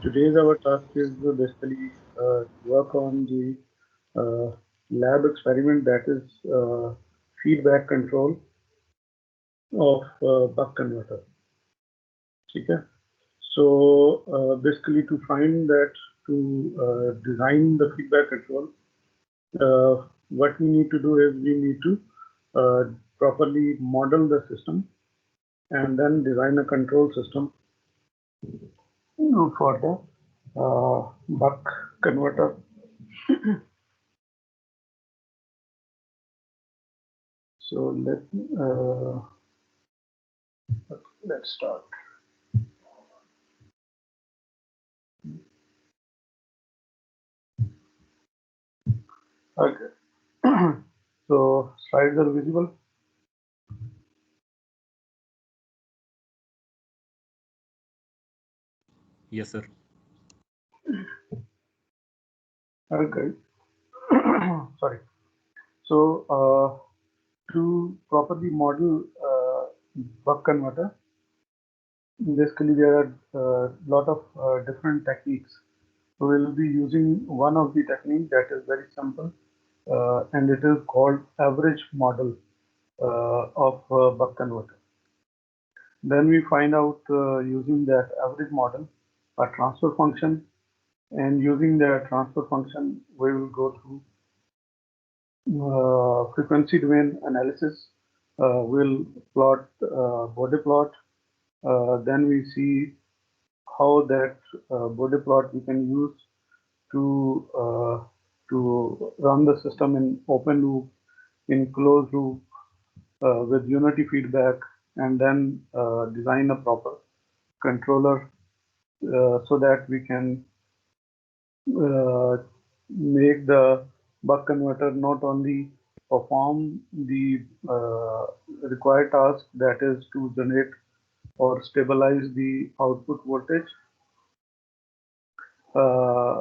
Today's our task is to basically work on the lab experiment, that is feedback control of buck converter. Okay. So basically to find that, to design the feedback control, what we need to do is we need to properly model the system and then design a control system for the buck converter. So let's start. Okay. So slides are visible. Yes, sir. Okay. Sorry. So to properly model buck converter, basically there are a lot of different techniques. So we'll be using one of the technique that is very simple, and it is called average model of buck converter. Then we find out using that average model a transfer function, and using that transfer function we will go through frequency domain analysis. We'll plot Bode plot. Then we see how that Bode plot we can use to run the system in open loop, in closed loop, with unity feedback, and then design a proper controller so that we can uh, make the buck converter not only perform the required task, that is to generate or stabilize the output voltage,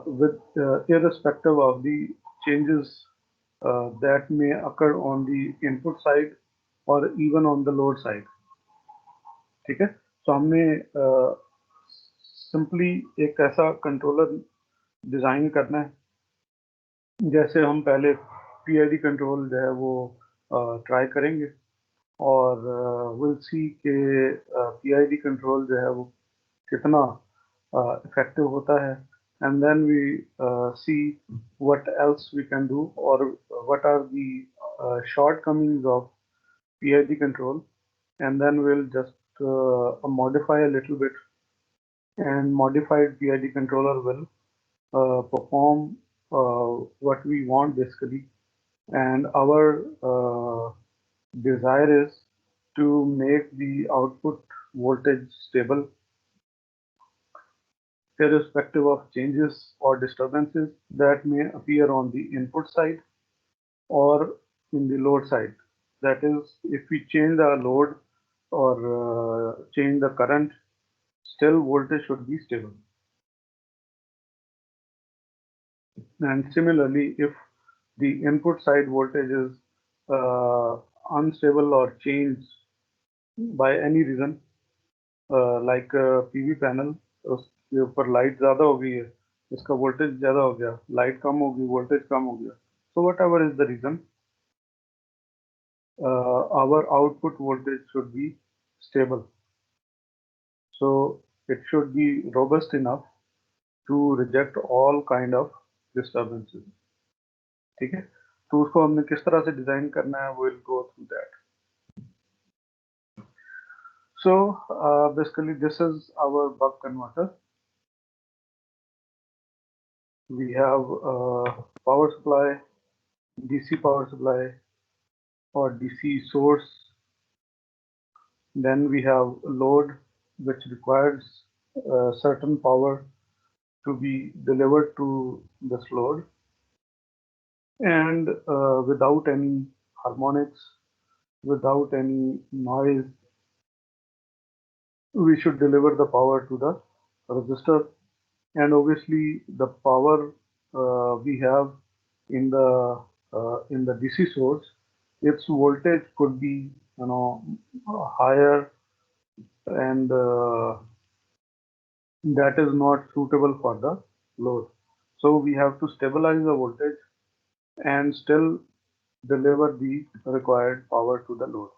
with irrespective of the changes that may occur on the input side or even on the load side. ठीक है, तो हमने simply एक ऐसा controller design करना है, जैसे हम पहले पीआईडी कंट्रोल जो है वो ट्राई करेंगे, और विल सी के पीआईडी कंट्रोल जो है वो कितना इफेक्टिव होता है, and then we see what else we can do, और what are the shortcomings of PID control, and then we'll just modify a little bit, and modified PID controller will perform what we want basically. And our desire is to make the output voltage stable irrespective of changes or disturbances that may appear on the input side or in the load side. That is, if we change the load or change the current, still voltage should be stable. And similarly, if the input side voltage is unstable or changed by any reason, like PV panel, उसके ऊपर light ज़्यादा हो गई है, इसका voltage ज़्यादा हो गया, लाइट कम होगी, वोल्टेज कम हो गया, so whatever is the reason, our output voltage should be stable. So it should be robust enough to reject all kind of disturbances. ठीक है, तो उसको हमने किस तरह से डिजाइन करना है, we'll go through that. So basically this is our buck converter. We have power supply, DC power supply or DC source. Then we have load which requires certain power to be delivered to this load, and without any harmonics, without any noise, we should deliver the power to the resistor. And obviously the power we have in the DC source, its voltage could be, you know, higher and that is not suitable for the load. So we have to stabilize the voltage and still deliver the required power to the load.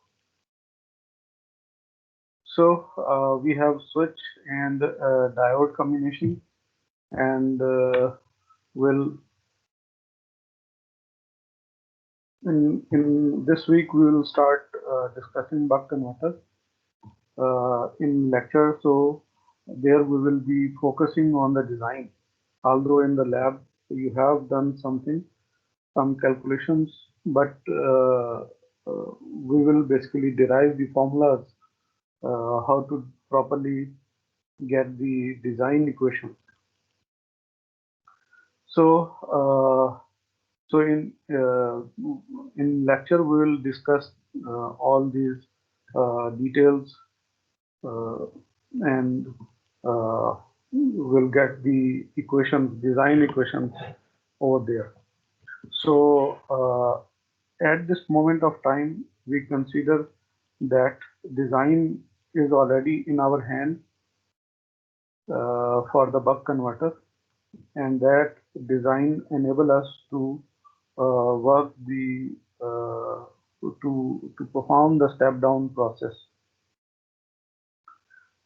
So we have switch and diode combination, and will in this week we will start discussing buck converter in lecture. So there we will be focusing on the design. Although in the lab you have done some calculations, but we will basically derive the formulas how to properly get the design equation. So in lecture we will discuss all these details, uh, and we'll get the equations, design equations over there. So at this moment of time, we consider that design is already in our hand for the buck converter, and that design enable us to work the to perform the step down process.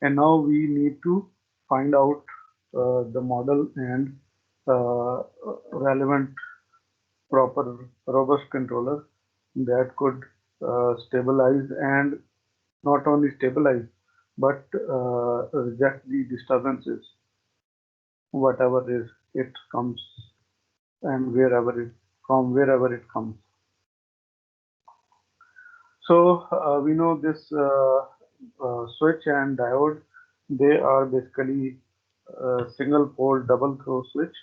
And now we need to find out the model and relevant proper robust controller that could stabilize, and not only stabilize but reject the disturbances whatever is it comes, and wherever it comes. So we know this switch and diode, they are basically single pole double throw switch.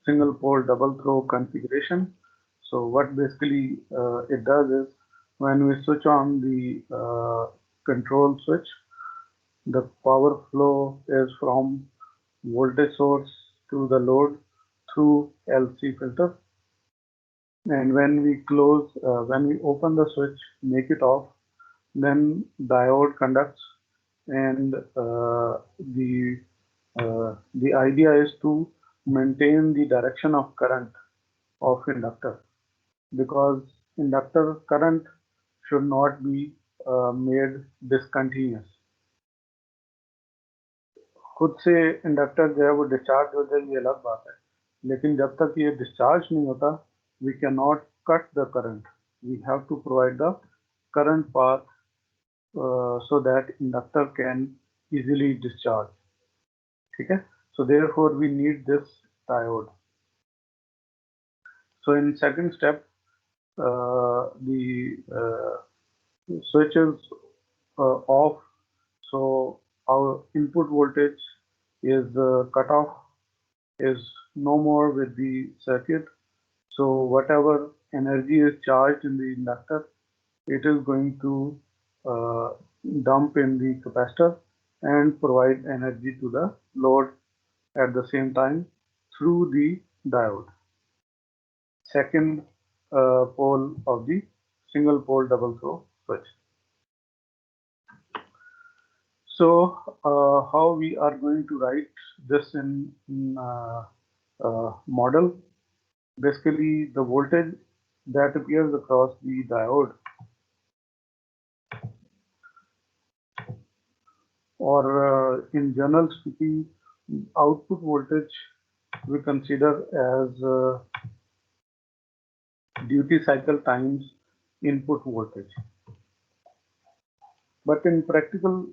Single pole double throw configuration. So what basically it does is, when we switch on the control switch, the power flow is from voltage source to the load through LC filter. And when we open the switch, make it off, then diode conducts, and the idea is to maintain the direction of current of inductor, because inductor current should not be made discontinuous. खुद से inductor जो है वो discharge हो जाए ये अलग बात है, लेकिन जब तक ये डिस्चार्ज नहीं होता, we cannot cut the current. We have to provide the current path so that inductor can easily discharge. ठीक है? So therefore we need this diode. So in second step, the switch is off, so our input voltage is cut off, is no more with the circuit. So whatever energy is charged in the inductor, it is going to dump in the capacitor and provide energy to the load at the same time through the diode, second pole of the single pole double throw switch. So how we are going to write this in model? Basically, the voltage that appears across the diode, or in general speaking, output voltage we consider as duty cycle times input voltage. But in practical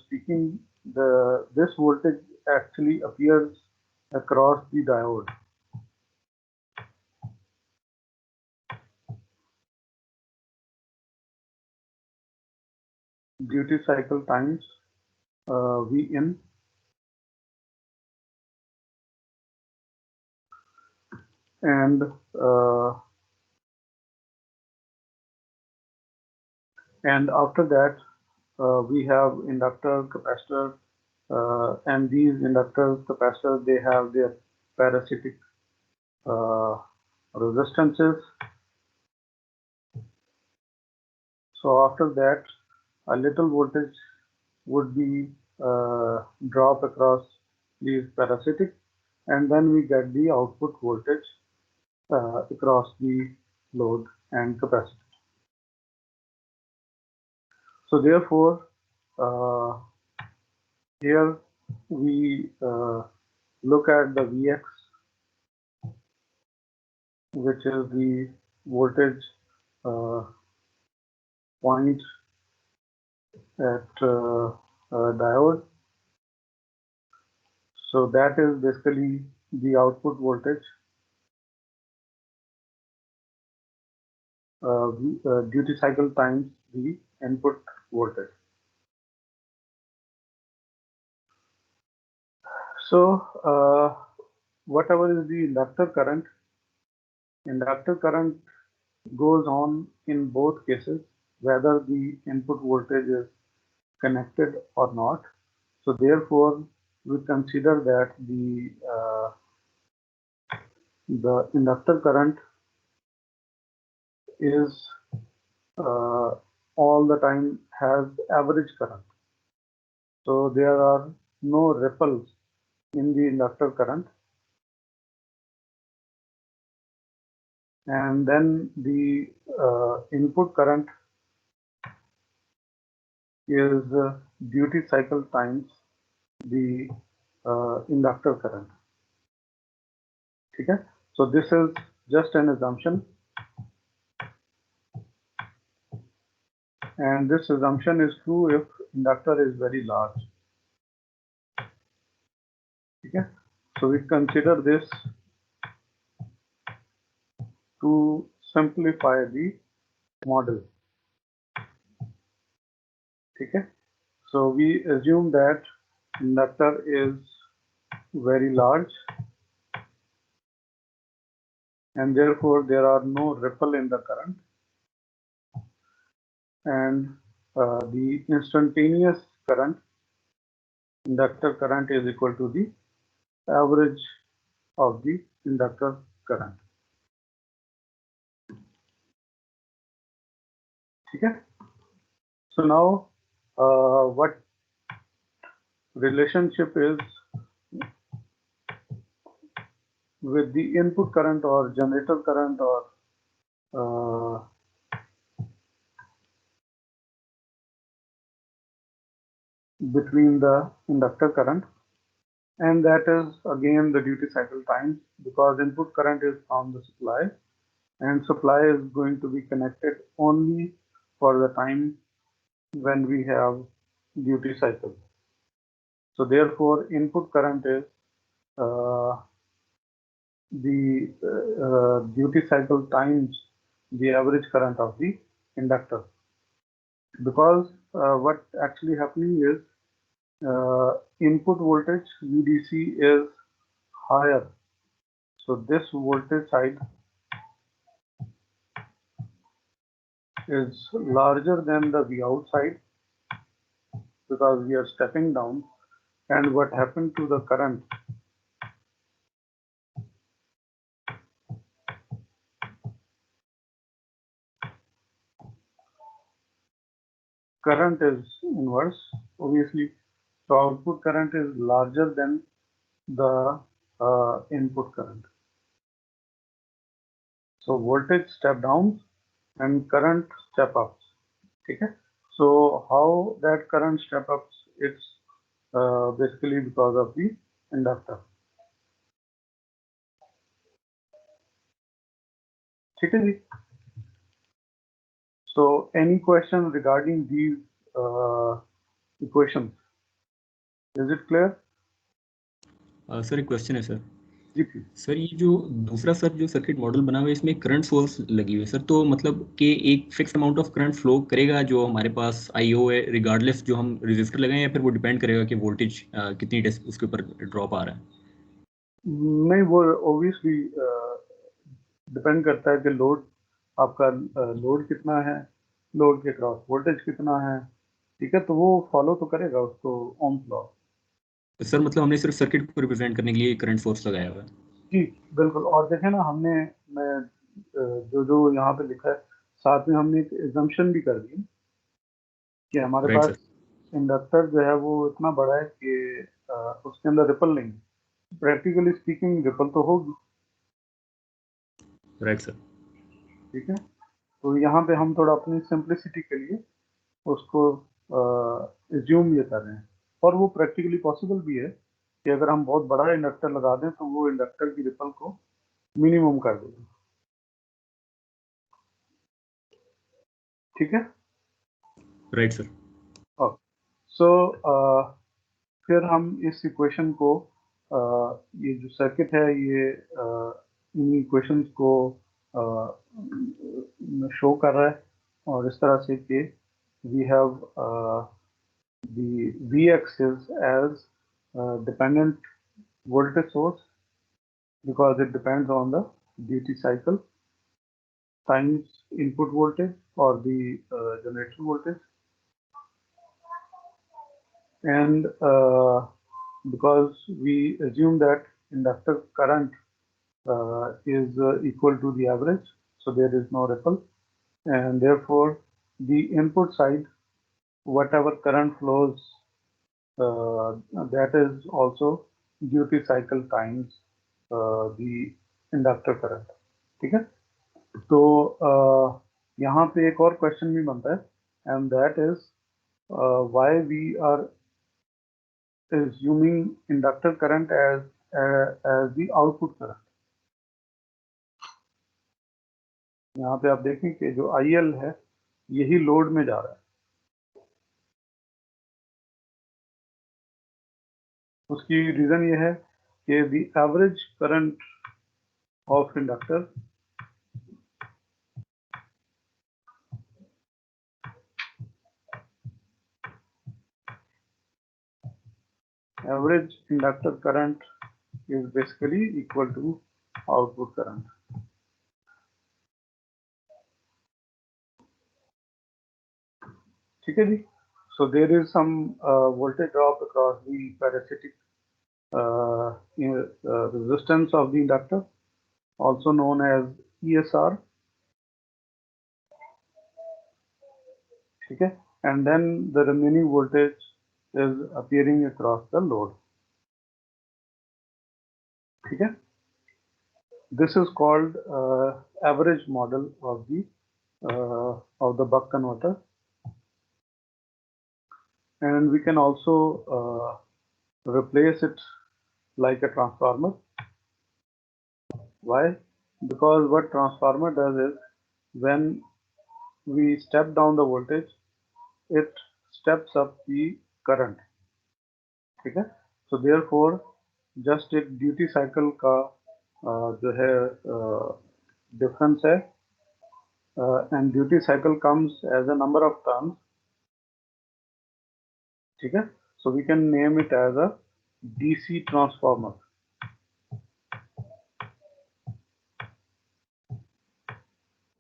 speaking, this voltage actually appears across the diode. Duty cycle times Vin, and after that we have inductor, capacitor, and these inductors, capacitors, they have their parasitic resistances. So after that, a little voltage would be drop across these parasitic, and then we get the output voltage across the load and capacity. So therefore, here we look at the Vx, which is the voltage point at diode. So that is basically the output voltage duty cycle times the input voltage. So whatever is the inductor current goes on in both cases, whether the input voltage is connected or not. So therefore, we consider that the inductor current is all the time has average current. So there are no ripples in the inductor current, and then the input current is duty cycle times the inductor current. Okay, so this is just an assumption, and this assumption is true if inductor is very large. Okay, so we consider this to simplify the model. Okay, so we assume that inductor is very large, and therefore there are no ripple in the current, and the instantaneous current, inductor current, is equal to the average of the inductor current. Okay, so now what relationship is with the input current or generator current or between the inductor current, and that is again the duty cycle time, because input current is from the supply, and supply is going to be connected only for the time when we have duty cycle. So therefore input current is the duty cycle times the average current of the inductor, because what actually happening is input voltage VDC is higher, so this voltage side is larger than the Vout side because we are stepping down, and what happened to the current is inverse, obviously. So output current is larger than the input current. So voltage step down and current step ups. Okay, so how that current step ups? It's basically because of the inductor. Okay. So any question regarding these equations? Is it clear? Sir एक question है sir. Ji please. Sir ये जो दूसरा sir जो circuit model बना हुआ है इसमें करंट सोर्स लगी हुई है सर, तो मतलब कि एक fix amount of current flow करेगा जो हमारे पास आईओ है रिगार्डलेस जो हम रेजिस्टर लगाएं, या फिर वो डिपेंड करेगा कि वोल्टेज कितनी उसके ऊपर ड्रॉप आ रहा है? नहीं, वो ऑब्वियसली डिपेंड करता है कि लोड आपका लोड कितना है, लोड के क्रॉस वोल्टेज कितना है. ठीक है, तो वो फॉलो तो करेगा उसको ओम्स लॉ. तो सर मतलब हमने सिर्फ सर्किट को रिप्रेजेंट करने के लिए करंट सोर्स लगाया हुआ है. जी बिल्कुल. और देखें ना, हमने मैं जो यहाँ पे लिखा है साथ में हमने एक एग्जम्पशन भी कर दी कि हमारे राइट पास इंडक्टर जो है वो इतना बड़ा है कि उसके अंदर रिपल नहीं, प्रैक्टिकली स्पीकिंग रिपल तो होगी। Right sir. ठीक है, तो यहाँ पे हम थोड़ा अपनी सिंप्लिसिटी के लिए उसको एज्यूम ये कर रहे हैं, और वो प्रैक्टिकली पॉसिबल भी है कि अगर हम बहुत बड़ा इंडक्टर लगा दें तो वो इंडक्टर की रिपल को मिनिमम कर देगी। ठीक है, राइट सर। सो फिर हम इस इक्वेशन को ये जो सर्किट है ये इन इक्वेशंस को शो कर रहा है, और इस तरह से कि we have the V axis as dependent voltage source because it depends on the duty cycle times input voltage or the generator voltage, and because we assume that inductor current is equal to the average, so there is no ripple, and therefore the input side, whatever current flows, that is also duty cycle times the inductor current. ठीक है, तो यहाँ पे एक और question भी बनता है, and that is why we are assuming inductor current as the output current. यहाँ पे आप देखें कि जो IL है यही लोड में जा रहा है, उसकी रीजन ये है कि the average current of inductor current is basically equal to output current. ठीक है जी, so there is some voltage drop across the parasitic resistance of the inductor, also known as ESR. ठीक है, and then the remaining voltage is appearing across the load. ठीक है, this is called average model of the buck converter, and we can also replace it like a transformer. Why? Because what transformer does is when we step down the voltage, it steps up the current. ठीक है, so therefore just एक duty cycle का जो है difference है, and duty cycle comes as a number of turns. ठीक है, so we can name it as a DC transformer.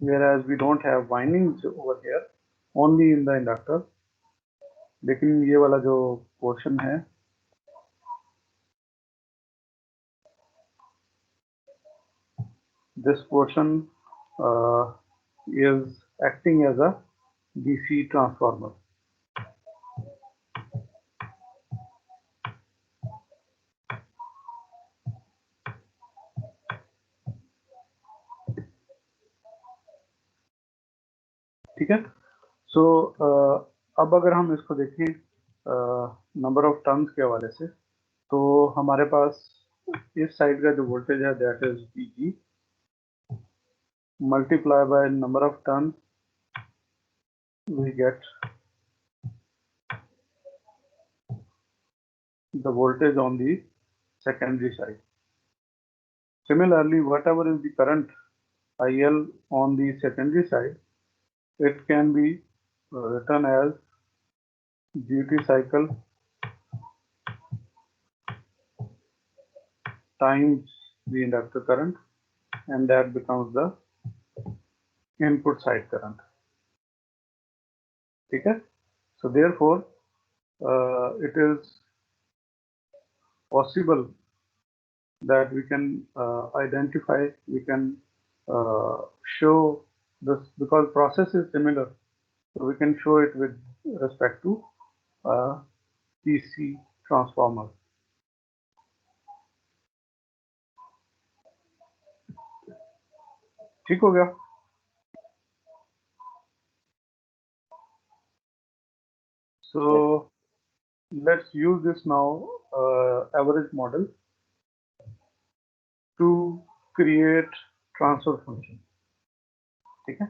Whereas we don't have windings over here, only in the inductor. लेकिन ये वाला जो पोर्शन है this portion is acting as a DC transformer. ठीक है, so अब अगर हम इसको देखें नंबर ऑफ टर्न्स के हवाले से, तो हमारे पास इस साइड का जो वोल्टेज है that is Vg multiply by number of turns, we get the voltage on the secondary side. Similarly, whatever is the current IL on the secondary side, it can be written as duty cycle times the inductor current, and that becomes the input side current. ठीक है, so therefore it is possible that we can identify, we can show this, because process is similar, so we can show it with respect to DC transformer. ठीक हो गया? So let's use this now average model to create transfer function. ठीक है?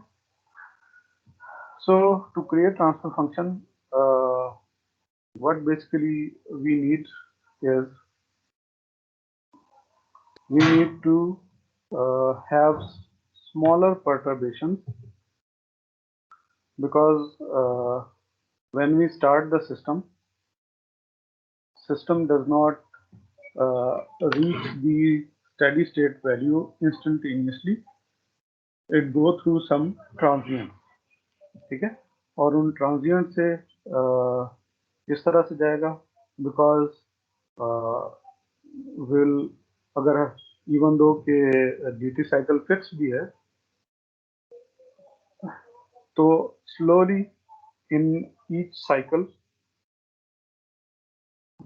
So to create transfer function, what basically we need is we need to have smaller perturbations, because when we start the system does not reach the steady state value instantaneously. It go through some transient. ठीक है? और उन transient से इस तरह से जाएगा, because will अगर even though के duty cycle fixed भी है, तो slowly in each cycle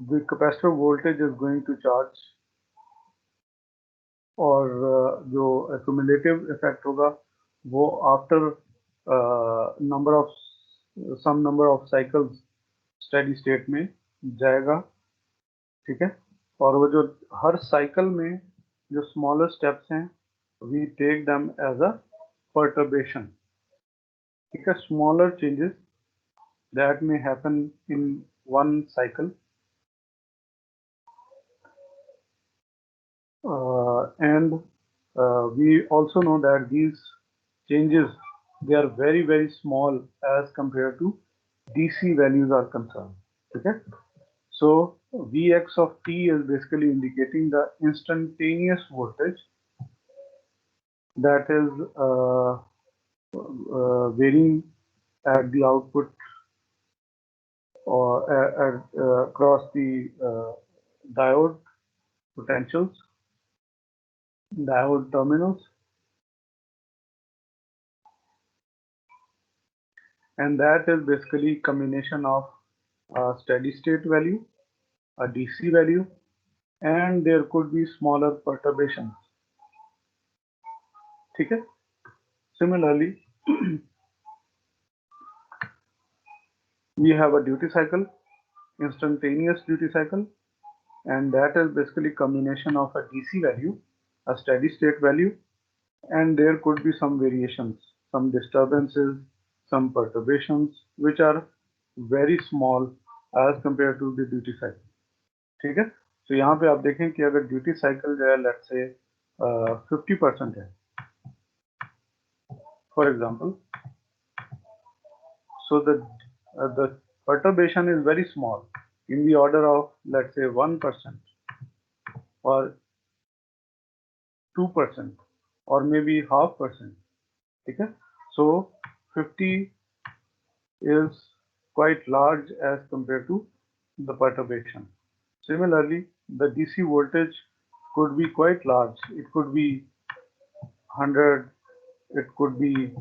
the capacitor voltage is going to charge, और जो accumulative effect होगा वो after some number of cycles steady state में जाएगा. ठीक है? और वो जो हर cycle में जो smaller steps हैं we take them as a perturbation. ठीक है? Smaller changes that may happen in one cycle, and we also know that these changes, they are very very small as compared to DC values are concerned. Okay, so Vx of t is basically indicating the instantaneous voltage that is varying at the output or across the diode potentials, diode terminals, and that is basically combination of a steady state value, a DC value, and there could be smaller perturbations. ठीक है? Similarly, we have a duty cycle, instantaneous duty cycle, and that is basically combination of a DC value, a steady state value, and there could be some variations, some disturbances, some perturbations which are very small as compared to the duty cycle. ठीक है? तो यहाँ पे आप देखें कि अगर duty cycle जो है लेट्स से 50% है, for example, so the perturbation is very small, in the order of let's say 1% or 2% or maybe 0.5%. ठीक है? So 50 is quite large as compared to the perturbation. Similarly, the DC voltage could be quite large. It could be 100, it could be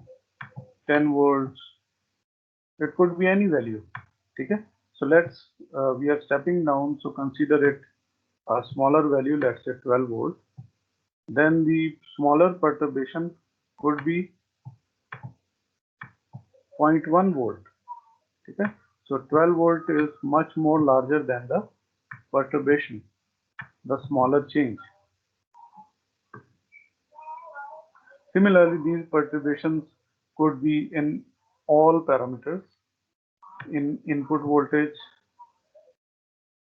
10 volts, it could be any value. Okay? So let's we are stepping down, so consider it a smaller value, let's say 12 volt. Then the smaller perturbation could be 0.1 volt. Okay? So 12 volt is much more larger than the perturbation, the smaller change. Similarly, these perturbations could be in all parameters, in input voltage,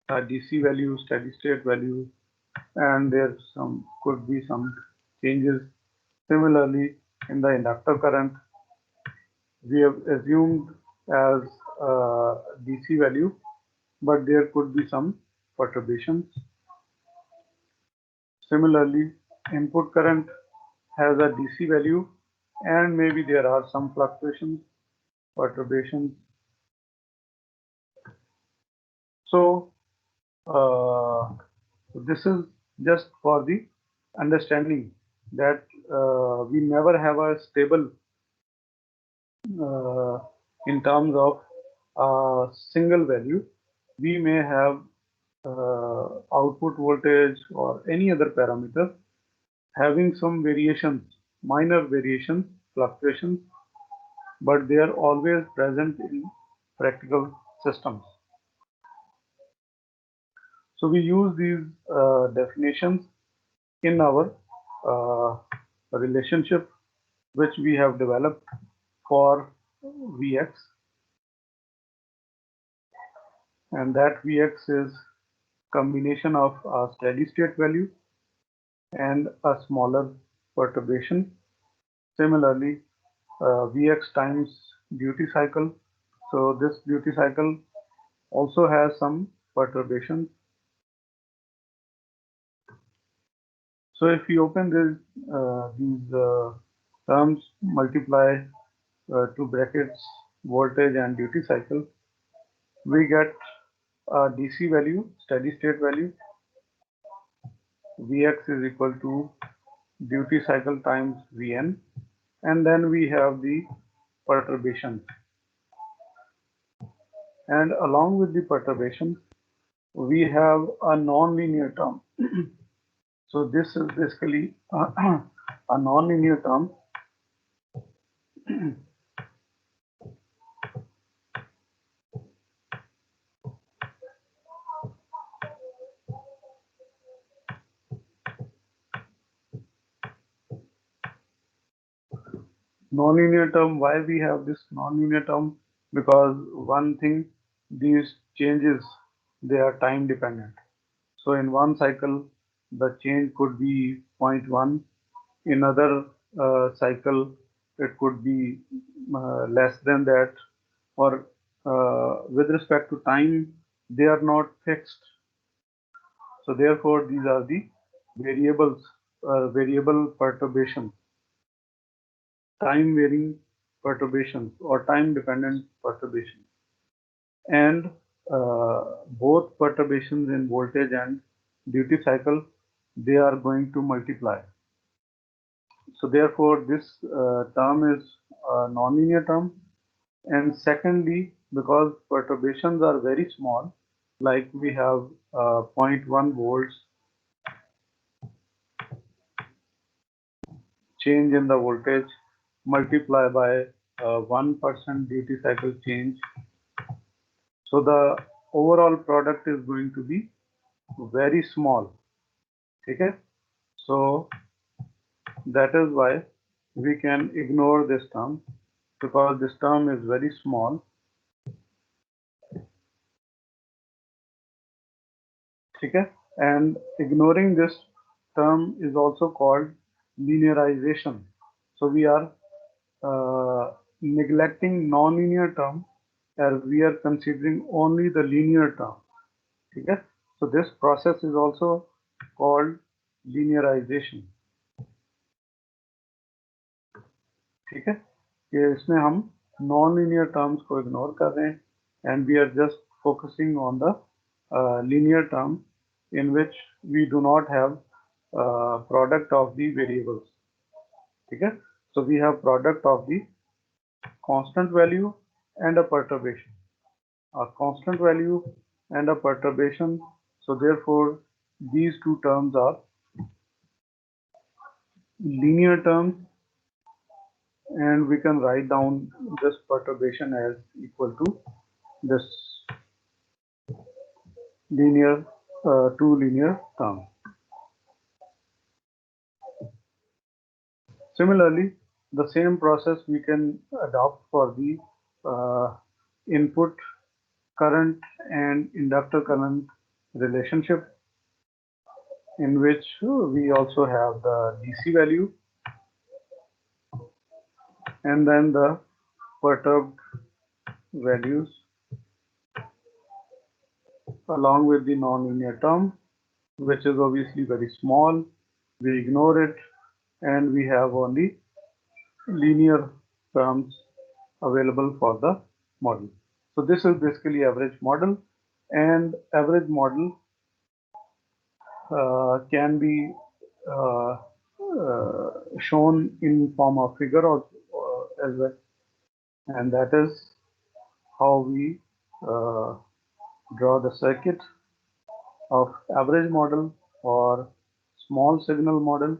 DC value, steady state value, and there could be some changes. Similarly, in the inductor current, we have assumed as DC value, but there could be some perturbations. Similarly, input current has a DC value, and maybe there are some fluctuations, perturbations. So this is just for the understanding that we never have a stable in terms of a single value. We may have output voltage or any other parameter having some variations, minor variations, fluctuations, but they are always present in practical systems. So we use these definitions in our relationship which we have developed for Vx, and that Vx is combination of a steady state value and a smaller perturbation. Similarly, Vx times duty cycle. So this duty cycle also has some perturbations. So if we open these terms, multiply two brackets voltage and duty cycle, we get a DC value, steady state value. Vx is equal to duty cycle times Vn, and then we have the perturbations. And along with the perturbations, we have a non-linear term. So this is basically a non-linear term. Non-linear term, why we have this non-linear term? Because one thing, these changes, they are time dependent. So in one cycle, the change could be 0.1. In other cycle, it could be less than that, or with respect to time, they are not fixed. So therefore, these are the variables, variable perturbations, time varying perturbations or time dependent perturbations. And both perturbations in voltage and duty cycle, they are going to multiply. So therefore, this term is a nonlinear term. And secondly, because perturbations are very small, like we have 0.1 volts change in the voltage multiplied by 1% duty cycle change. So the overall product is going to be very small. Okay? So that is why we can ignore this term, because this term is very small. Okay? And ignoring this term is also called linearization. So we are neglecting non-linear term as we are considering only the linear term. Okay? So this process is also called linearization. ठीक है, कि इसमें हम non-linear terms को ignore कर रहे हैं, and we are just focusing on the linear term in which we do not have product of the variables. ठीक है, so we have product of the constant value and a perturbation. A constant value and a perturbation. So therefore, these two terms are linear terms, and we can write down this perturbation as equal to this linear two linear terms. Similarly, the same process we can adopt for the input current and inductor current relationship, in which we also have the DC value and then the perturbed values along with the nonlinear term, which is obviously very small. We ignore it and we have only linear terms available for the model. So this is basically average model, and average model can be shown in form of figure or as well, and that is how we draw the circuit of average model or small signal model.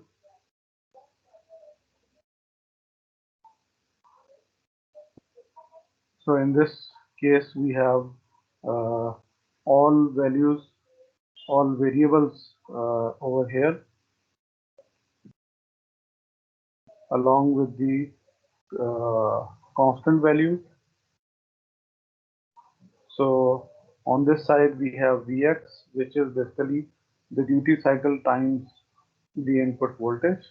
So in this case, we have all values, all variables over here, along with the constant value. So on this side, we have Vx, which is basically the duty cycle times the input voltage.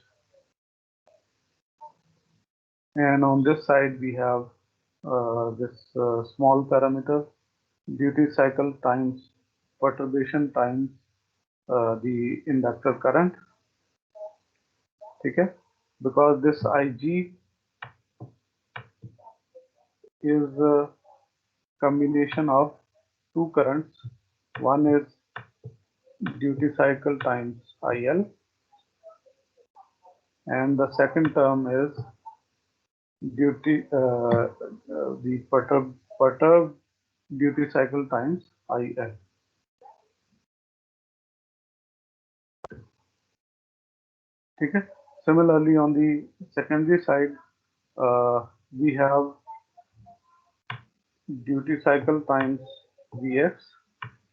And on this side, we have this small parameter, duty cycle times perturbation times the inductor current. Okay, because this Ig is a combination of two currents. One is duty cycle times IL, and the second term is the perturbed duty cycle times IL. Okay. Similarly, on the secondary side, we have duty cycle times Vx,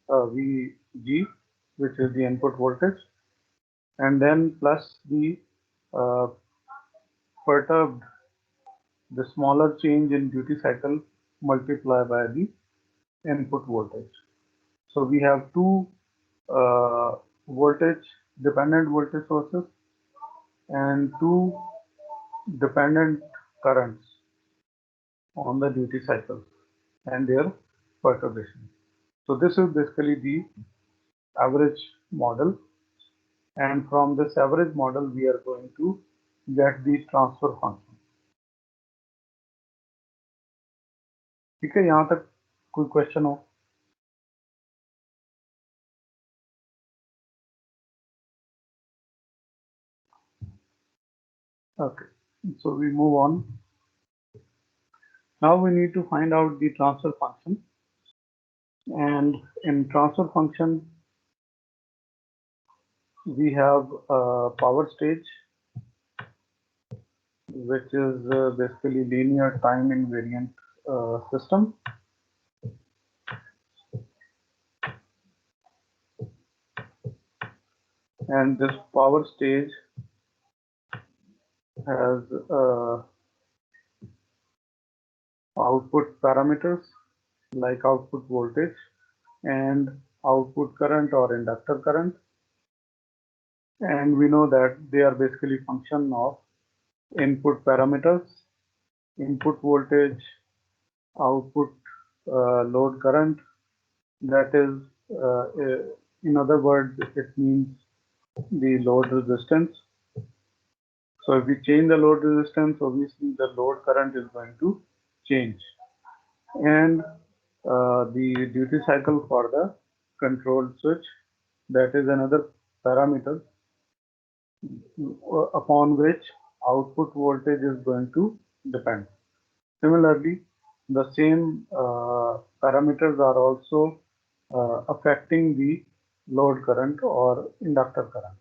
Vg, which is the input voltage, and then plus the uh, perturbed, the smaller change in duty cycle multiplied by the input voltage. So we have two dependent voltage sources and two dependent currents on the duty cycle and their perturbation. So this is basically the average model, and from this average model we are going to get the transfer function. ठीक है, यहाँ तक कोई question हो? Okay, so we move on. Now we need to find out the transfer function, and in transfer function we have a power stage, which is basically linear time invariant system. And this power stage has output parameters like output voltage and output current or inductor current, and we know that they are basically function of input parameters, input voltage, output load current, that is in other words it means the load resistance. So if we change the load resistance, obviously the load current is going to change, and the duty cycle for the control switch, that is another parameter upon which output voltage is going to depend. Similarly, the same parameters are also affecting the load current or inductor current.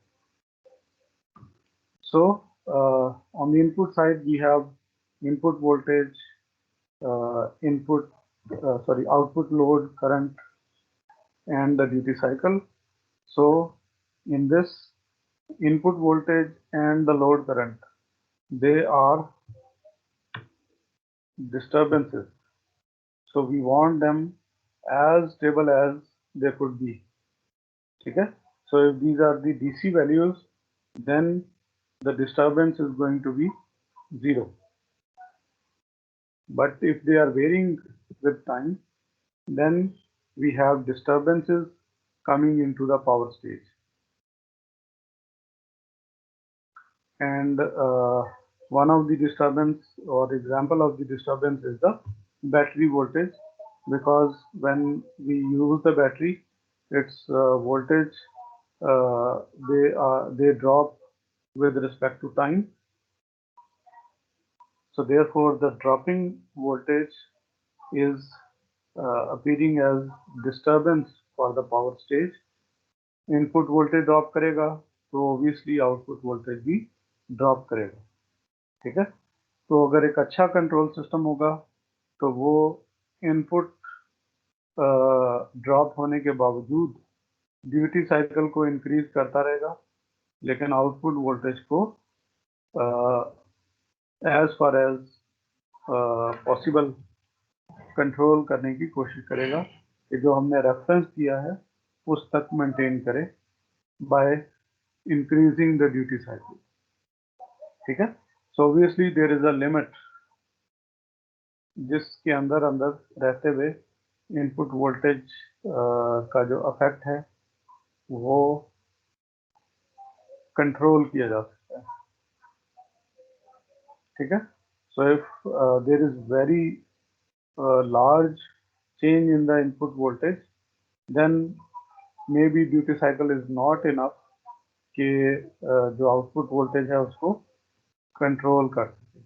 So on the input side, we have input voltage, output load current, and the duty cycle. So in this, input voltage and the load current, they are disturbances. So we want them as stable as they could be. Okay? So if these are the DC values, then the disturbance is going to be 0. But if they are varying with time, then we have disturbances coming into the power stage. And one of the disturbance or example of the disturbance is the battery voltage, because when we use the battery, its voltage they drop with respect to time. So therefore the dropping voltage is appearing as disturbance for the power stage. Input voltage drop करेगा तो obviously output voltage भी drop करेगा, ठीक है। तो अगर एक अच्छा कंट्रोल सिस्टम होगा तो वो इनपुट ड्रॉप होने के बावजूद ड्यूटी साइकिल को इंक्रीज करता रहेगा, लेकिन आउटपुट वोल्टेज को as far as possible control करने की कोशिश करेगा कि जो हमने रेफरेंस किया है उस तक मेंटेन करे by increasing the duty cycle, ठीक है। So obviously there is a limit जिसके अंदर अंदर रहते हुए इनपुट वोल्टेज का जो इफेक्ट है वो कंट्रोल किया जा सकता है, ठीक है। So if there is very large change in the input voltage, then maybe duty cycle is not enough कि जो आउटपुट वोल्टेज है उसको कंट्रोल कर सके।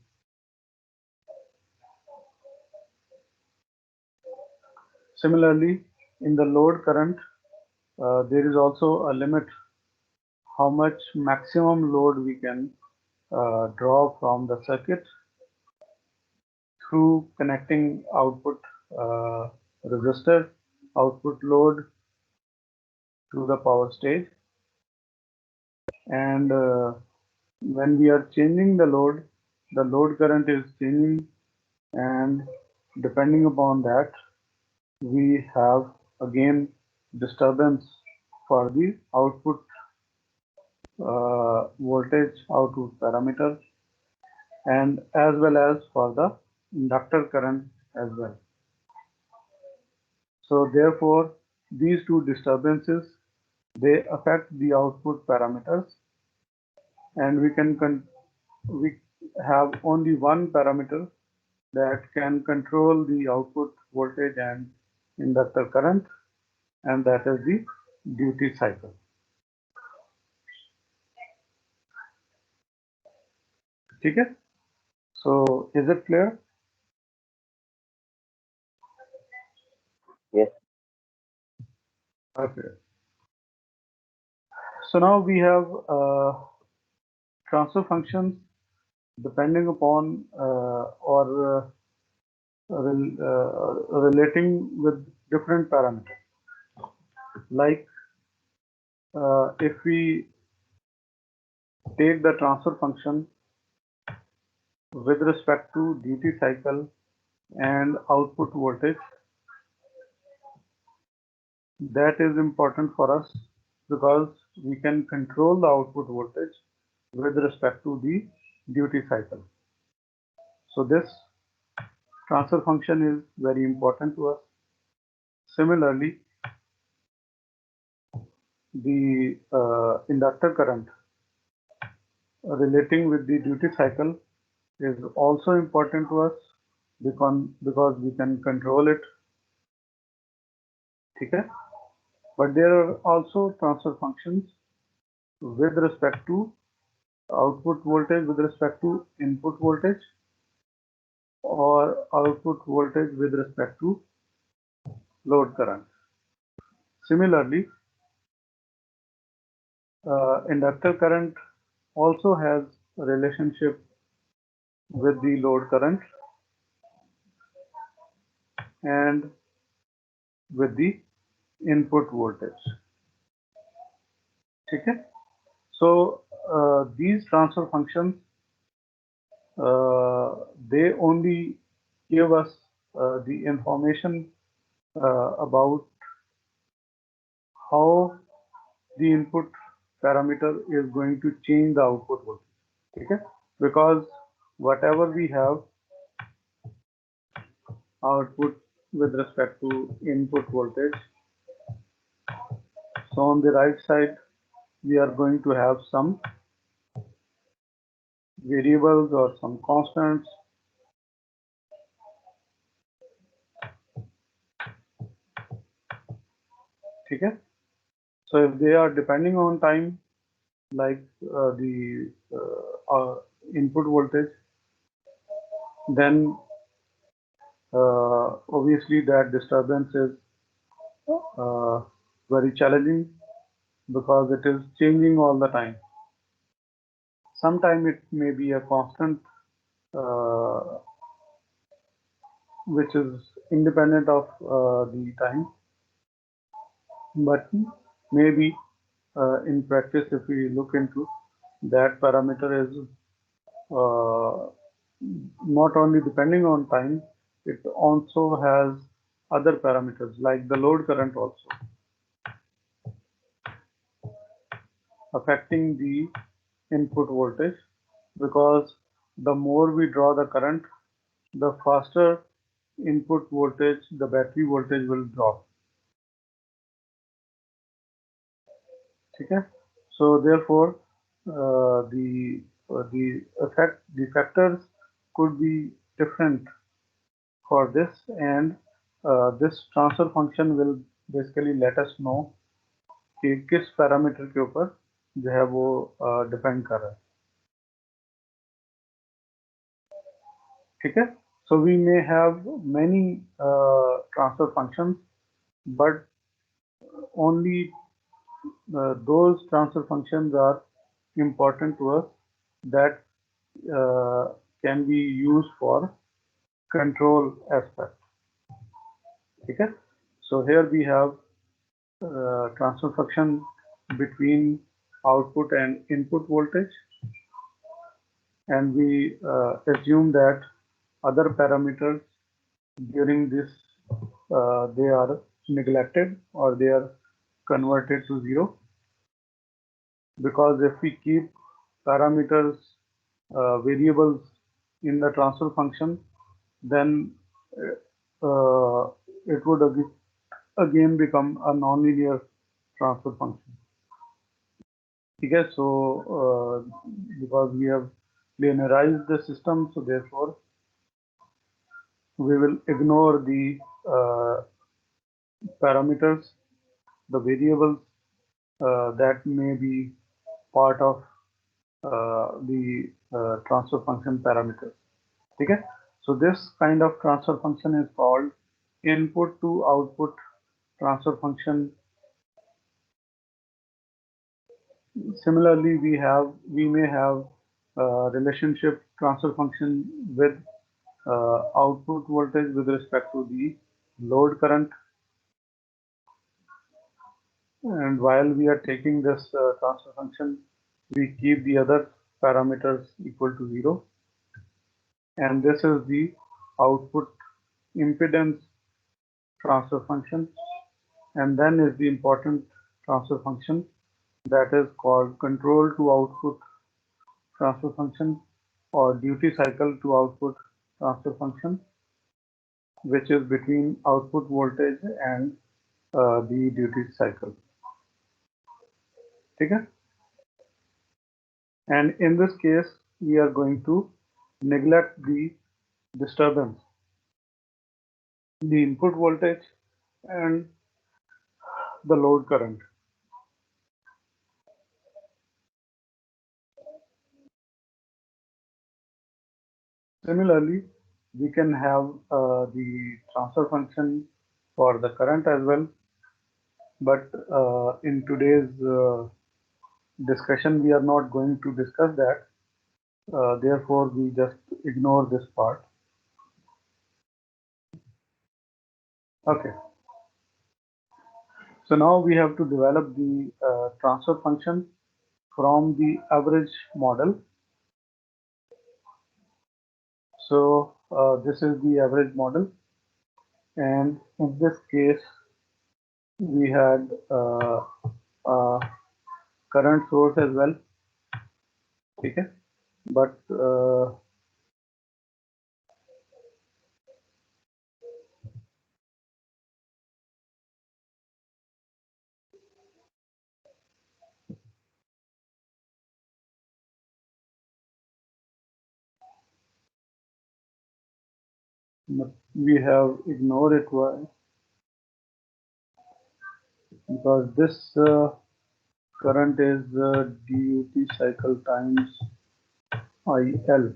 Similarly, in the load current, there is also a limit how much maximum load we can draw from the circuit through connecting output resistor, output load to the power stage, and when we are changing the load current is changing, and depending upon that we have again disturbance for the output voltage output parameter, and as well as for the inductor current as well. So therefore these two disturbances, they affect the output parameters, and we have only one parameter that can control the output voltage and inductor current, and that is the duty cycle. ठीक है? So is it clear? Yes. Okay. So now we have transfer functions depending upon or relating with different parameters. Like if we take the transfer function with respect to duty cycle and output voltage, that is important for us because we can control the output voltage with respect to the duty cycle. So this transfer function is very important to us. Similarly, the inductor current relating with the duty cycle is also important to us because we can control it. Okay? But there are also transfer functions with respect to output voltage with respect to input voltage, or output voltage with respect to load current. Similarly, inductor current also has a relationship with the load current and with the input voltage. Okay? So these transfer functions, they only give us the information about how the input parameter is going to change the output voltage. Okay? Because whatever we have output with respect to input voltage, so on the right side we are going to have some variables or some constants. Okay? So if they are depending on time, like the input voltage, then obviously that disturbance is very challenging because it is changing all the time. Sometimes it may be a constant which is independent of the time, but maybe in practice, if we look into that parameter is not only depending on time, it also has other parameters like the load current also affecting the input voltage, because the more we draw the current, the faster input voltage, the battery voltage will drop. Okay, so therefore the factors could be different for this, and this transfer function will basically let us know कि किस parameter के ऊपर जो है वो depend कर रहा है. ठीक है, so we may have many transfer functions, but only those transfer functions are important to us that can be used for control aspect. Okay, so here we have transfer function between output and input voltage, and we assume that other parameters during this they are neglected or they are converted to zero, because if we keep parameters variables in the transfer function, then it would again become a nonlinear transfer function. Okay, so because we have linearized the system, so therefore we will ignore the parameters, the variables that may be part of the transfer function parameters. Okay, so this kind of transfer function is called input to output transfer function. Similarly, we may have relationship transfer function with output voltage with respect to the load current, and while we are taking this transfer function, we keep the other parameters equal to zero, and this is the output impedance transfer function. And then is the important transfer function that is called control to output transfer function or duty cycle to output transfer function, which is between output voltage and the duty cycle. Okay? And in this case, we are going to neglect the disturbance, the input voltage and the load current. Similarly, we can have the transfer function for the current as well, but in today's discussion we are not going to discuss that, therefore we just ignore this part. Okay, so now we have to develop the transfer function from the average model. So this is the average model, and in this case we had a current source as well. Okay, but we have ignored it. Why? Because this current is duty cycle times IL.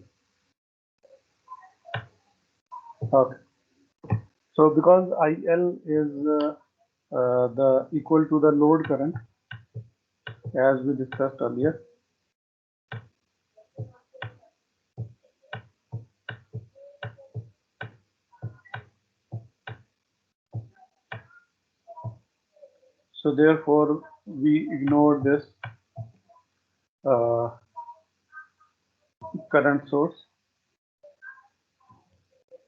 Okay. So because IL is the equal to the load current, as we discussed earlier. So therefore, we ignore this current source,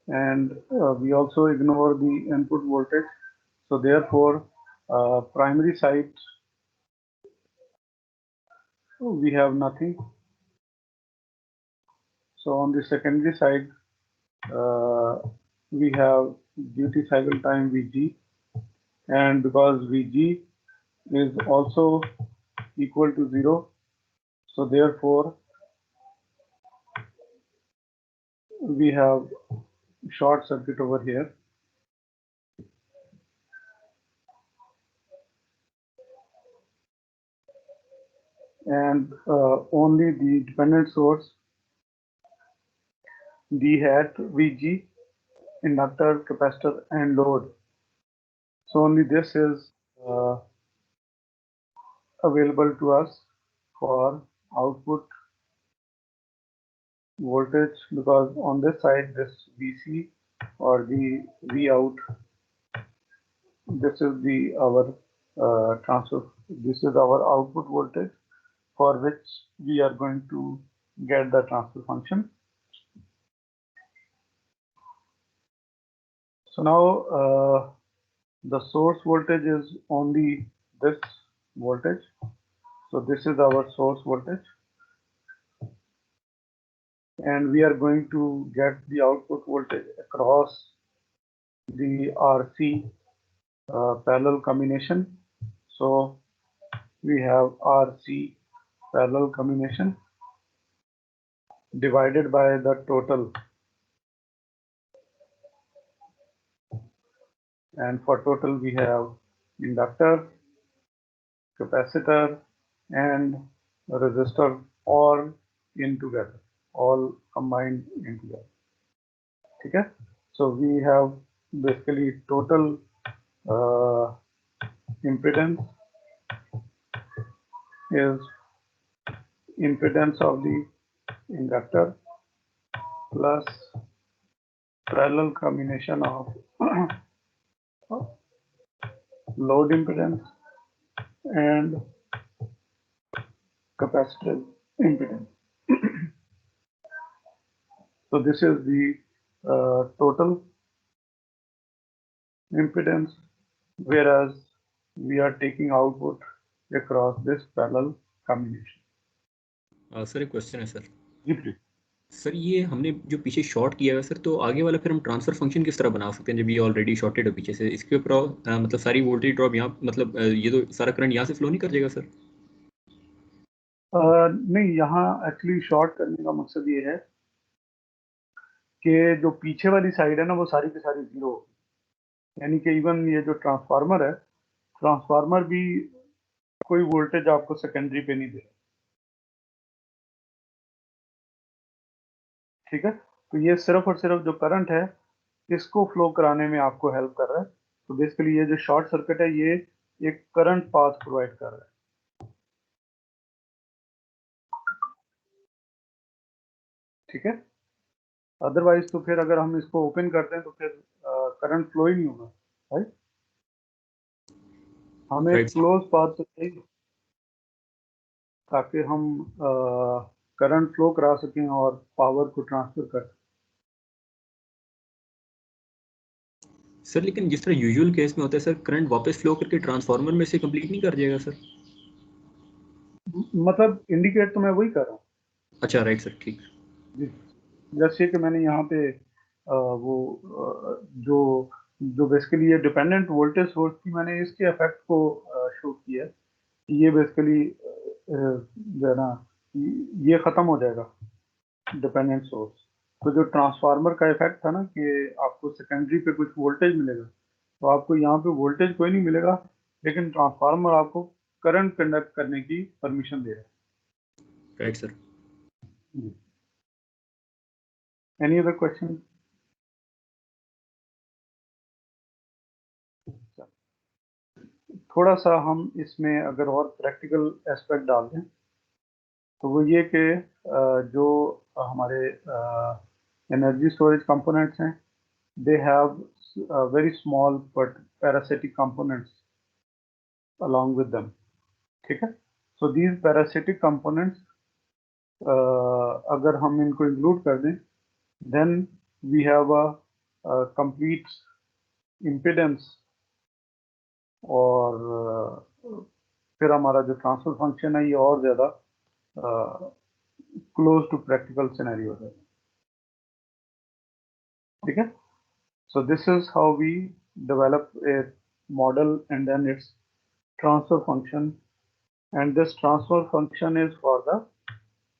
and we also ignore the input voltage. So therefore, primary side we have nothing. So on the secondary side, we have duty cycle time Vg, and because Vg is also equal to 0, so therefore we have short circuit over here. And only the dependent source D hat, Vg, inductor, capacitor, and load. So only this is available to us for output voltage, because on this side, this Vc or the V out, this is the our transfer. This is our output voltage for which we are going to get the transfer function. So now the source voltage is only this voltage. So this is our source voltage, and we are going to get the output voltage across the RC parallel combination. So we have RC parallel combination divided by the total, and for total we have inductor, capacitor, and resistor all in together, all combined in together. Okay, so we have basically total impedance is impedance of the inductor plus parallel combination of load impedance and capacitor impedance. So this is the total impedance, whereas we are taking output across this parallel combination. Sir एक question है sir. Ji please. Sir ये हमने जो पीछे short किया है sir, तो आगे वाला फिर हम ट्रांसफर फंक्शन किस तरह बना सकते हैं जब ये ऑलरेडी शॉर्टेड है पीछे से? इसके ऊपर मतलब सारी वोल्टेज ड्रॉप यहाँ, मतलब ये तो सारा करंट यहाँ से फ्लो नहीं कर जाएगा सर? नहीं, यहाँ एक्चुअली शॉर्ट करने का मकसद ये है कि जो पीछे वाली साइड है ना, वो सारी की सारी जीरो, यानी कि इवन ये जो ट्रांसफार्मर है, ट्रांसफार्मर भी कोई वोल्टेज आपको सेकेंडरी पे नहीं दे रहा. ठीक है, तो ये सिर्फ और सिर्फ जो करंट है इसको फ्लो कराने में आपको हेल्प कर रहा है. तो बेसिकली ये जो शॉर्ट सर्किट है ये एक करंट पाथ प्रोवाइड कर रहा है. ठीक है, अदरवाइज तो फिर अगर हम इसको ओपन करते हैं तो फिर करंट फ्लो ही नहीं होगा. राइट, हमें Right. क्लोज पाथ तो चाहिए ताकि हम करंट फ्लो करा सकें और पावर को ट्रांसफर कर सकें. सर लेकिन जिस तरह यूजुअल केस में होता है सर, करंट वापस फ्लो करके ट्रांसफार्मर में से कंप्लीट नहीं कर जाएगा सर? मतलब इंडिकेट तो मैं वही कर रहा हूँ. अच्छा, राइट सर, ठीक. जैसे कि मैंने यहाँ पे वो जो जो बेसिकली ये डिपेंडेंट वोल्टेज सोर्स की मैंने इसके इफेक्ट को शो किया है. ये बेसिकली जो है ना, ये खत्म हो जाएगा डिपेंडेंट सोर्स. तो जो ट्रांसफार्मर का इफेक्ट था ना कि आपको सेकेंडरी पे कुछ वोल्टेज मिलेगा, तो आपको यहाँ पे वोल्टेज कोई नहीं मिलेगा, लेकिन ट्रांसफार्मर आपको करंट कंडक्ट करने की परमिशन दे रहा है. Right sir. Any other question? थोड़ा सा हम इसमें अगर और प्रैक्टिकल एस्पेक्ट डाल दें तो वो ये कि जो हमारे एनर्जी स्टोरेज कंपोनेंट्स हैं, they have very small but parasitic components along with them. ठीक है, so these parasitic components अगर हम इनको इंक्लूड कर दें, then we have a complete impedance, और फिर हमारा जो ट्रांसफर फंक्शन है ये और ज़्यादा क्लोज टू प्रैक्टिकल सिनेरियो है. ठीक है, so this is how we develop a model and then its transfer function, and this transfer function is for the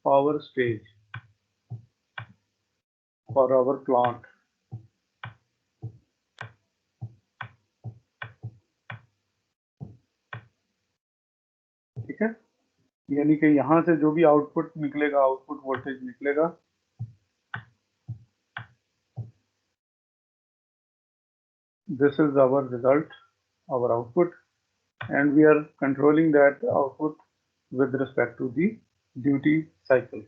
power stage for our plant. ठीक है, यानी कि यहाँ से जो भी आउटपुट निकलेगा, आउटपुट वोल्टेज निकलेगा, this is our result, our output, and we are controlling that output with respect to the duty cycle.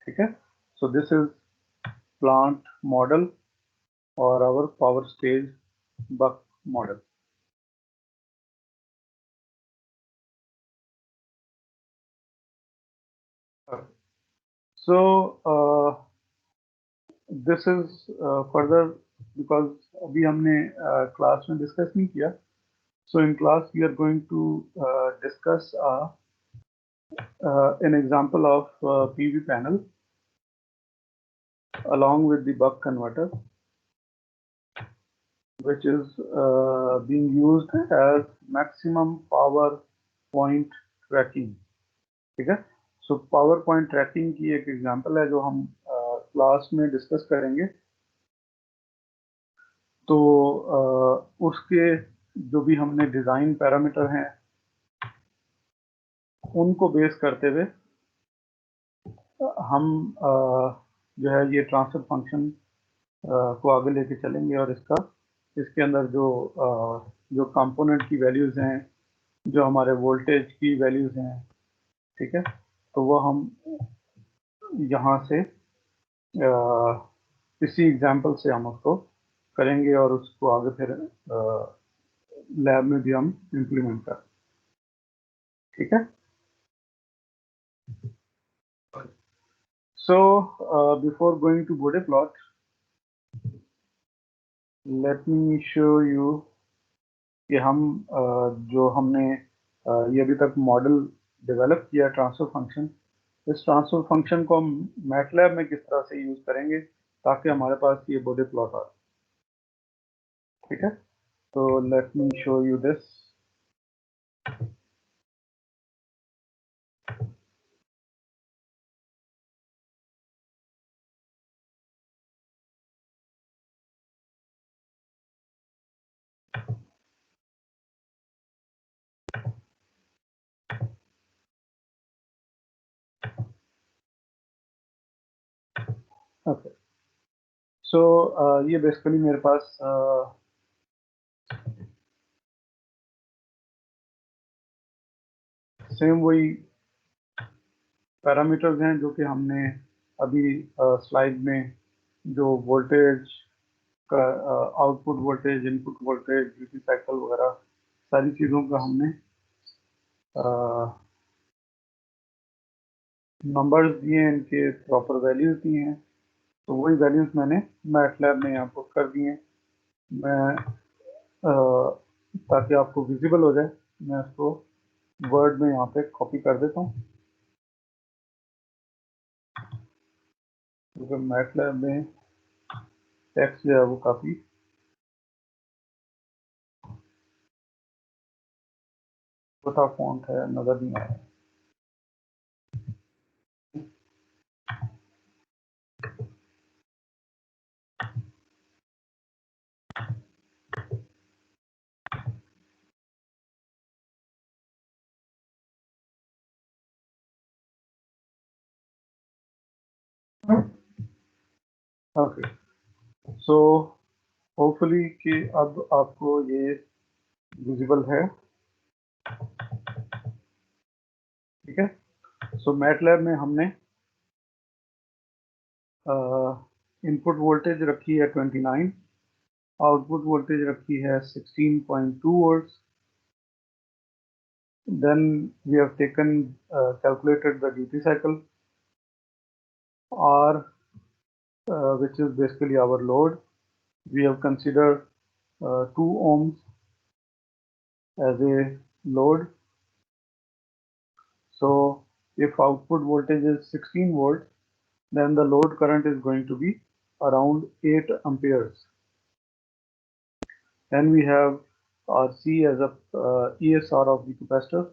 ठीक है, so this is plant model or our power stage buck model. So this is further because अभी हमने class में discuss नहीं किया. So in class we are going to discuss an example of PV panel along with the buck converter, which is being used as maximum power point tracking. ठीक है, so power point tracking की एक example है जो हम class में discuss करेंगे. तो उसके जो भी हमने डिज़ाइन पैरामीटर हैं उनको बेस करते हुए हम जो है ये ट्रांसफर फंक्शन को आगे लेके चलेंगे, और इसके अंदर जो कंपोनेंट की वैल्यूज़ हैं, जो हमारे वोल्टेज की वैल्यूज़ हैं, ठीक है, तो वो हम यहाँ से इसी एग्जांपल से हम उसको करेंगे और उसको आगे फिर लैब में भी हम इम्प्लीमेंट करें. ठीक है, so before going to Bode plot, let me show you कि हम जो हमने ये अभी तक मॉडल डेवलप किया ट्रांसफर फंक्शन, इस ट्रांसफर फंक्शन को हम मैटलैब में किस तरह से यूज करेंगे ताकि हमारे पास ये बोडे प्लॉट आए. ठीक है, तो let me show you this. Okay, so ये बेसिकली मेरे पास सेम वही पैरामीटर्स हैं जो कि हमने अभी स्लाइड में जो वोल्टेज का output voltage, input voltage, duty cycle वगैरह सारी चीज़ों का हमने नंबर्स दिए हैं, इनके प्रॉपर वैल्यूज दिए हैं, तो वही वैल्यूज मैंने मैटलैब में यहाँ पुट कर दिए हैं. मैं ताकि आपको विजिबल हो जाए, मैं इसको वर्ड में यहाँ पे कॉपी कर देता हूँ, क्योंकि मैटलैब में टेक्स्ट जो है वो काफ़ी छोटा फॉन्ट है, नज़र नहीं आ रहा. ओके, सो होपफुली कि अब आपको ये विजिबल है, ठीक है। सो मैटलैब में हमने इनपुट वोल्टेज रखी है 29, आउटपुट वोल्टेज रखी है 16.2 volts. Then we have calculated the duty cycle R, which is basically our load. We have considered 2 ohms as a load. So if output voltage is 16 volts, then the load current is going to be around 8 amperes. Then we have RC as a ESR of the capacitor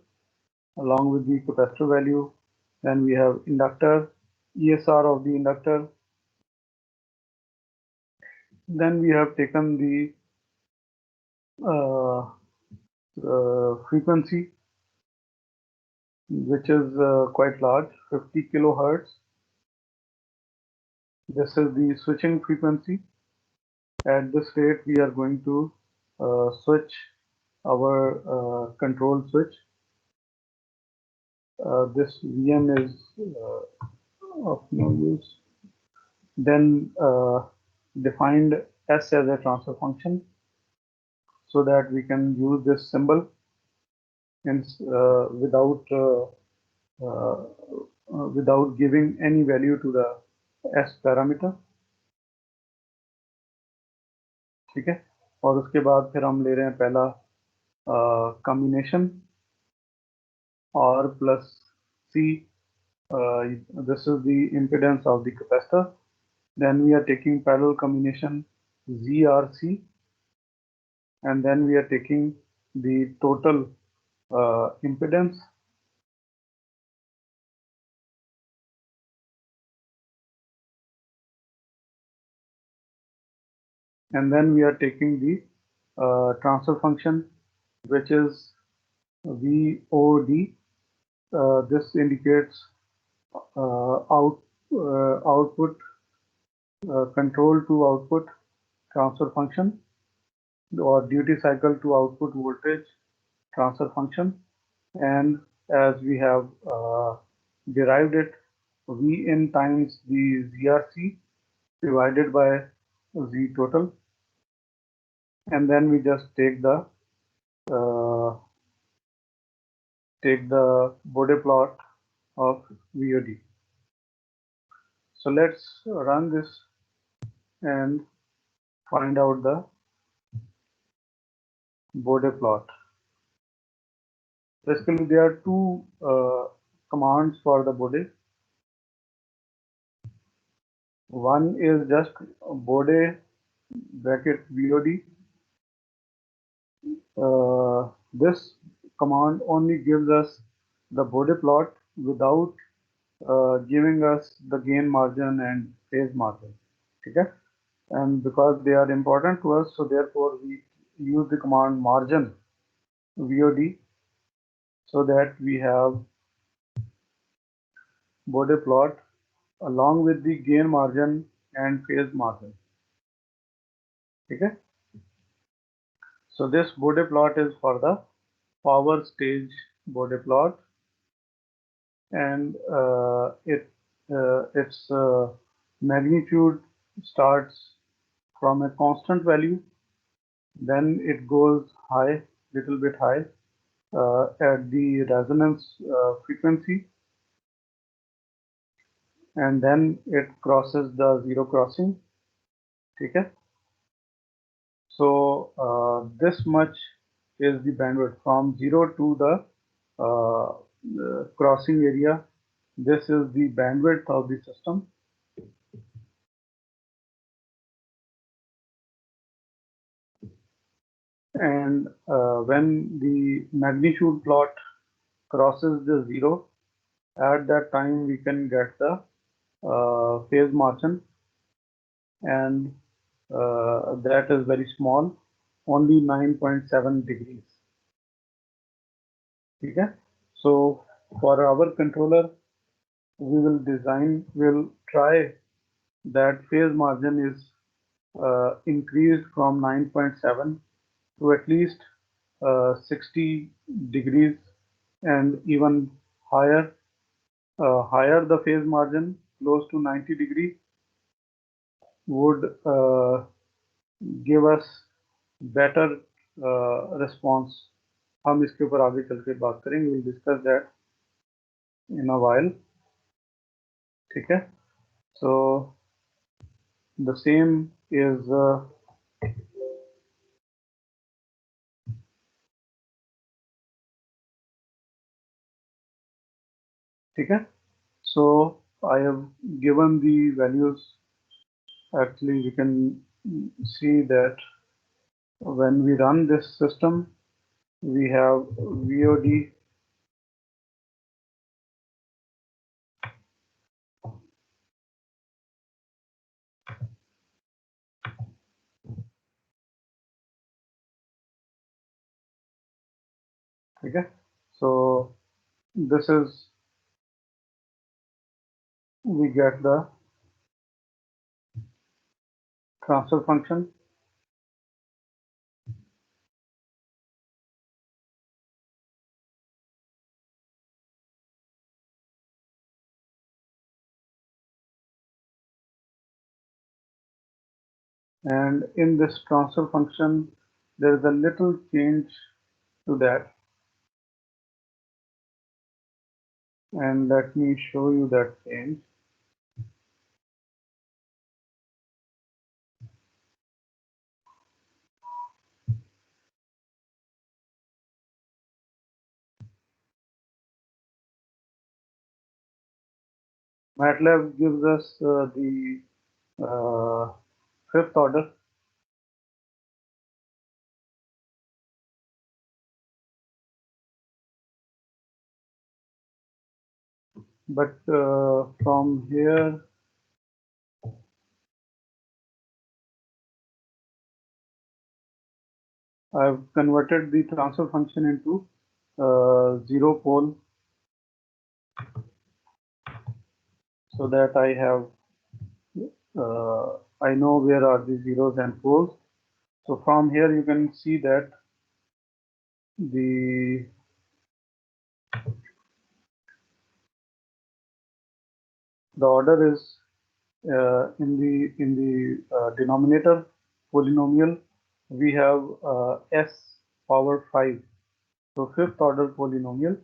along with the capacitor value. Then we have inductor, ESR of the inductor. Then we have taken the frequency, which is quite large, 50 kilohertz. This is the switching frequency. At this rate, we are going to switch our control switch. This VM is of no use. Then defined S as a transfer function so that we can use this symbol without giving any value to the S parameter, ठीक है। और उसके बाद फिर हम ले रहे हैं पहला combination R plus C. This is the impedance of the capacitor. Then we are taking parallel combination ZRC, and then we are taking the total impedance, and then we are taking the transfer function, which is VOD. This indicates output control to output transfer function, or duty cycle to output voltage transfer function. And as we have derived it, Vin times the ZRC divided by Z total, and then we just take the Bode plot of VOD. So let's run this and find out the Bode plot. Basically, there are two commands for the Bode. One is just Bode bracket VOD. This command only gives us the Bode plot without giving us the gain margin and phase margin. Okay? And because they are important to us, so therefore we use the command margin VOD so that we have Bode plot along with the gain margin and phase margin. Okay? So this Bode plot is for the power stage Bode plot, and its magnitude starts from a constant value, then it goes high, little bit high at the resonance frequency, and then it crosses the zero crossing. Okay? So this much is the bandwidth from 0 to the crossing area. This is the bandwidth of the system. And when the magnitude plot crosses the 0, at that time we can get the phase margin, and that is very small, only 9.7 degrees. Okay? So for our controller, we'll try that phase margin is increased from 9.7 to at least 60 degrees and even higher. Higher the phase margin, close to 90 degree, would give us better response. हम इसके ऊपर आगे चल के बात करेंगे. We'll discuss that in a while. ठीक है. So the same is ठीक है. So I have given the values. Actually, we can see that when we run this system, we have VOD okay. So this is, we get the transfer function, and in this transfer function there is a little change to that, and let me show you that change. MATLAB gives us the fifth order, but from here I've converted the transfer function into zero pole, so that I have I know where are the zeros and poles. So from here you can see that the order is in the denominator polynomial we have s power 5, so fifth order polynomial.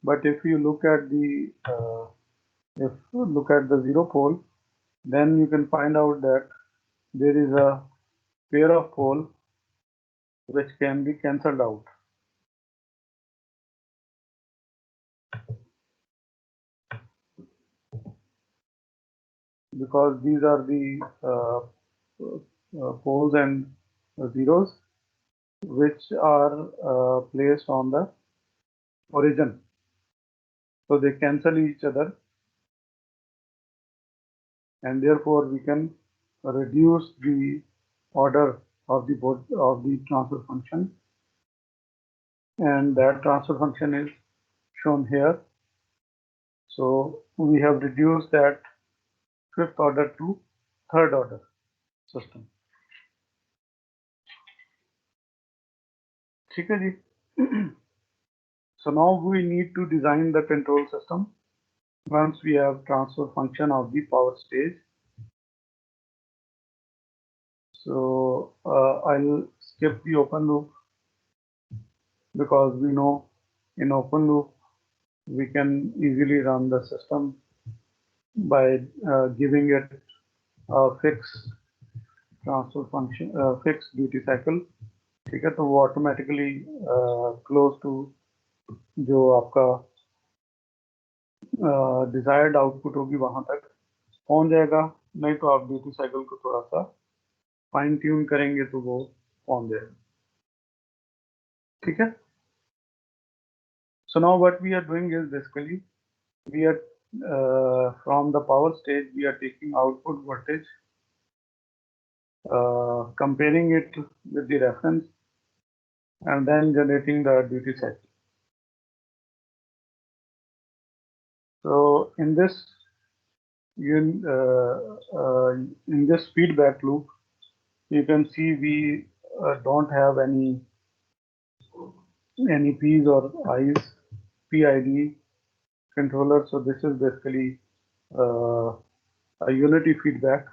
But if you look at the zero pole, then you can find out that there is a pair of pole which can be cancelled out. Because these are the poles and zeros which are placed on the origin, so they cancel each other, and therefore we can reduce the order of the transfer function, and that transfer function is shown here. So we have reduced that fifth order to third order system. ठीक है जी. So now we need to design the control system once we have transfer function of the power stage. So I'll skip the open loop, because we know in open loop we can easily run the system by giving it a fixed transfer function, fixed duty cycle. ठीक है. तो वो automatically close to जो आपका desired output होगी वहां तक पहुंच जाएगा. नहीं तो आप ड्यूटी साइकिल को थोड़ा सा फाइन ट्यून करेंगे तो वो पहुंच जाएगा. ठीक है. So now what we are doing is basically we are from the power stage we are taking output voltage, comparing it with the reference, and then generating the duty cycle. So in this in this feedback loop, you can see we don't have any P's or I's, PID controller. So this is basically a unity feedback